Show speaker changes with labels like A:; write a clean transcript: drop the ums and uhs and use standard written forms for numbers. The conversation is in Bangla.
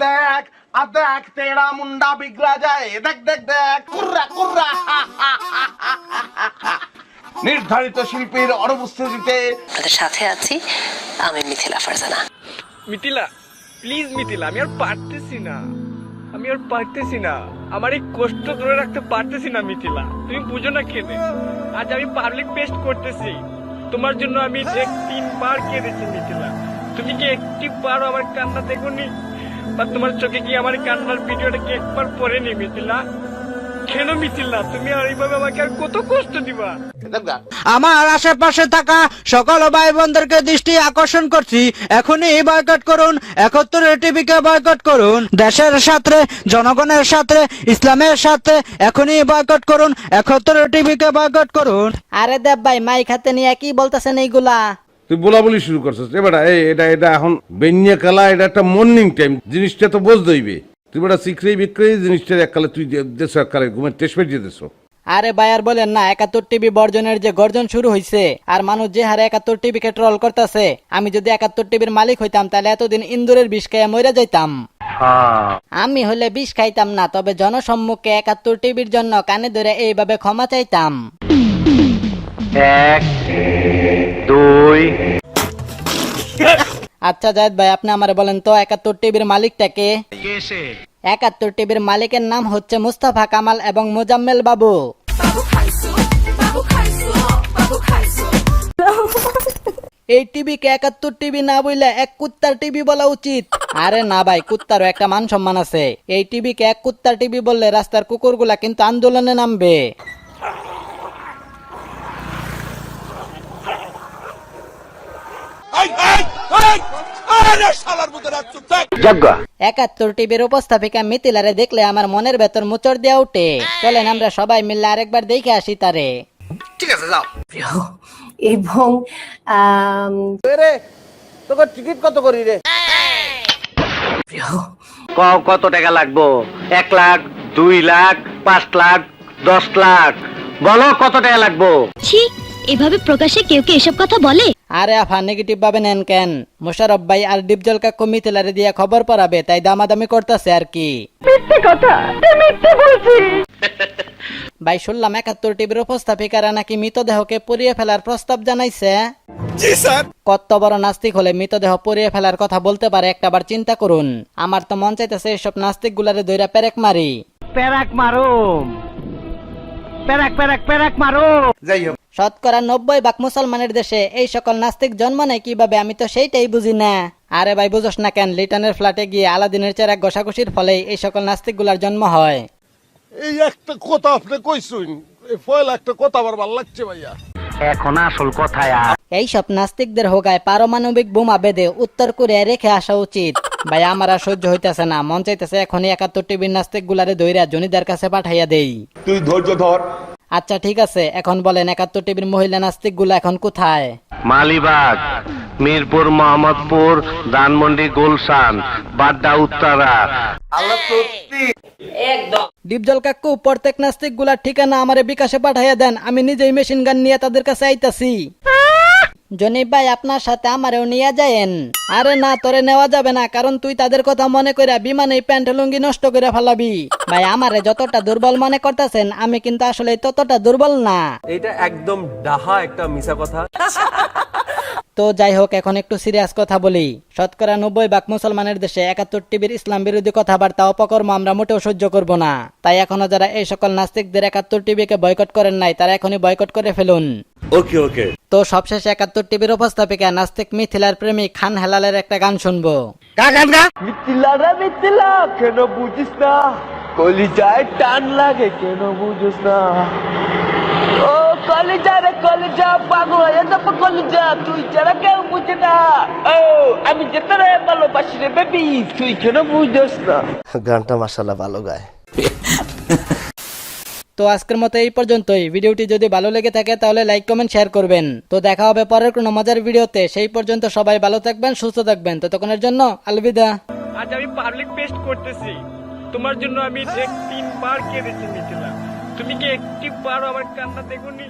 A: দেখ দেখ তেরা মুন্ডা বিগড়া যায়, দেখ দেখ দেখ কুর্রা কুর্রা। নির্ধারিত শিল্পীর অনুপস্থিতিতে
B: আপনাদের সাথে আছি আমি মিথিলা ফারজানা।
C: মিথিলা প্লিজ মিথিলা, আমি আর পারতেছি না, আমার এই কষ্ট ধরে রাখতে পারতেছি না মিথিলা, তুমি বুঝো না কেনে? আজ আমি পাবলিক পেস্ট করতেছি, তোমার জন্য আমি 3 বার কেঁদেছি মিথিলা। তুমি কি একটি বারও আমার কান্না দেখোনি, বা তোমার চোখে কি আমার কান্নার ভিডিওটা কি একবার পড়েনি মিথিলা? কেন মিথিলা তুমি আর এইভাবে আমাকে আর কত কষ্ট দিবা?
D: আমার আশেপাশে থাকা সকল ভাই বোনদেরকে দৃষ্টি আকর্ষণ করছি, এখনই বয়কট করুন, 71 টিভিকে বয়কট করুন। দেশের সাথে, জনগণের সাথে, ইসলামের সাথে এখনই বয়কট করুন, 71 টিভিকে বয়কট করুন। আরে দেব ভাই মাইক হাতে নিয়ে কি বলতেছেন এইগুলা?
E: তুই বলাবলি শুরু করছিস এবার এটা এখন বেনিয়া কালা, এটা একটা মর্নিং টাইম, জিনিসটা তো বুঝতে হইবে। তুই বেটা শিখরে বিক্রি জিনিসটা এককালে তুই দেশ এককালে ঘুমের টেস্ট পেয়ে দিয়েছ।
D: আরে ভাই আর বলেন না, 71 টিভি বর্জনের যে গর্জন শুরু হয়েছে, আর মানুষ যে হারে 71 টিভিকে ট্রল করতেছে, আমি যদি 71 টিভির মালিক হইতাম তাহলে এতদিন ইন্দুরের বিষ খাইয়া মইরা যাইতাম। আমি হলে বিষ খাইতাম না, তবে জনসম্মুখে 71 টিভির জন্য কানে ধরে এইভাবে ক্ষমা চাইতাম।
F: 1 2
D: আচ্ছা জায়েদ ভাই, আপনি আমারে বলেন তো 71 টিভির মালিকটা কে? 71 টিভির মালিকের নাম হচ্ছে মুস্তাফা কামাল এবং মোজাম্মেল বাবু। এই টিভিকে 71 টিভি না বইলে এক কুত্তার টিভি বলা উচিত। আরে না ভাই, কুত্তারও একটা মান সম্মান আছে। এই টিভিকে এক কুত্তার টিভি বললে রাস্তার কুকুরগুলা কিন্তু আন্দোলনে নামবে। 71 টিভির উপস্থাপিকা মিথিলারে দেখলে আমার মনের ভেতর মুচড় দেয়া উঠে। চলেন আমরা সবাই মিলে আরেকবার দেখে আসি তারে।
A: ঠিক আছে যাও।
B: এবং
A: তোর টিকিট কত করি রে?
F: কত টাকা লাগবো? 1 লাখ, 2 লাখ, 5 লাখ, 10 লাখ, বলো কত টাকা লাগবো?
G: এভাবে প্রকাশ্যে কেউ কে এসব কথা বলে?
D: আরে আফা নেগেটিভ ভাবে নেন কেন? মোশাররফ ভাই আর ডিপজল কাকু মিথিলারে দিয়া খবর পড়াবে, তাই দামাদামি করতেছে আর কি।
G: মিথ্যে কথা, মিথ্যে বলছি।
D: ভাই শুনলাম 71 টিভির উপস্থাপিকারা নাকি মৃতদেহকে পুড়িয়ে ফেলার প্রস্তাব জানাইছে।
A: জি স্যার।
D: কত বড় নাস্তিক হলে মৃতদেহ পুড়িয়ে ফেলার কথা বলতে পারে একটাবার চিন্তা করুন। আমার তো মন চাইতেছে এসব নাস্তিক গুলারে দইরা পেরেক মারি।
F: পেরাক মারো, পেরাক মারো।
A: যাই হোক,
D: শতকরা 90% মুসলমানের দেশে এই সকল নাস্তিক জন্ম নেয় কিভাবে, আমি তো সেইটাই বুঝি না। আরে ভাই বুঝোস না কেন? লিটনের ফ্ল্যাটে গিয়ে আলাদিনের চেরাক ঘষাঘষির ফলেই এই সকল নাস্তিক গুলার জন্ম হয়।
E: এই একটা কথা আপনি কইছুন, এই ফয়লা একটা কথা আমার ভালো লাগছে ভাইয়া।
F: এখন আসল কথায়
D: এই সব নাস্তিকদের হোগায় পারমাণবিক বোমা বেঁধে উত্তর কোরিয়ায় রেখে আসা উচিত। ভাই আমার আর সহ্য হইতেছে না, মন চাইতেছে এখনই 71 টিভির নাস্তিক গুলারে দইরা জনিদার কাছে পাঠাইয়া দেই।
A: তুই ধৈর্য ধর।
D: আচ্ছা ঠিক আছে, এখন বলেন 71 টিভির মহিলা নাস্তিক গুলা এখন কোথায়?
F: মালিবাগ, মিরপুর, মোহাম্মদপুর, ধানমন্ডি, গুলশান, বাড্ডা, উত্তরা।
A: আল্লাহ সত্যি।
D: ডিপজল কাকু প্রত্যেক নাস্তিক গুলার ঠিকানা আমারে বিকাশে পাঠাইয়া দেন, আমি নিজেই মেশিন গান নিয়ে তাদের কাছে আইতাছি। জনিব ভাই আপনার সাথে আমারেও নিয়ে যায়েন। আরে না, তোরে নেওয়া যাবে না, কারণ তুই তাদের কথা মনে কইরা বিমানে প্যান্ট লুঙ্গি নষ্ট করে ফেলাবি। ভাই আমারে যতটা দুর্বল মনে করতেছেন, আমি কিন্তু আসলে ততটা দুর্বল না।
C: এটা একদম ডাহা একটা মিছা কথা।
D: তো যাই হোক, এখন একটু সিরিয়াস কথা বলি। শতকরা 90% মুসলমানের দেশে 71 টিভির ইসলাম বিরোধী কথাবার্তা অপকর্ম আমরা মোটেও সহ্য করব না। তাই এখনো যারা এই সকল নাস্তিকদের 71 টিভিকে বয়কট করেন নাই, তারা এখনই বয়কট করে ফেলুন।
A: ওকে ওকে।
D: তো সবশেষে 71 টিভির উপস্থাপিকা নাস্তিক মিথিলার প্রেমিক খান হেলালের একটা গান শুনবো।
A: মিথিলা রে মিথিলা, কেন বুঝিস না? কলিজায় টান লাগে, কেন বুঝিস না? ও কলিজা রে কলিজা, পাগল হয়ে যাব কলিজা, তুই যারা কেউ বুঝে না। ও আমি যে তোরে ভালোবাসি রে বেবি, তুই কেন বুঝিস না?
H: গানটা মাশাআল্লাহ ভালো গায়।
D: তো আজকের মতো এই পর্যন্তই। ভিডিওটি যদি ভালো লেগে থাকে তাহলে লাইক কমেন্ট শেয়ার করবেন। তো দেখা হবে পরের কোনো মজার ভিডিওতে। সেই পর্যন্ত সবাই ভালো থাকবেন, সুস্থ থাকবেন। ততক্ষণের জন্য আলবিদা।
C: আজ আমি পাবলিক পেস্ট করতেছি, তোমার জন্য আমি 3 বার কেঁদেছি মিথিলা। তুমি কি একটি বারও আমার কান্না দেখোনি?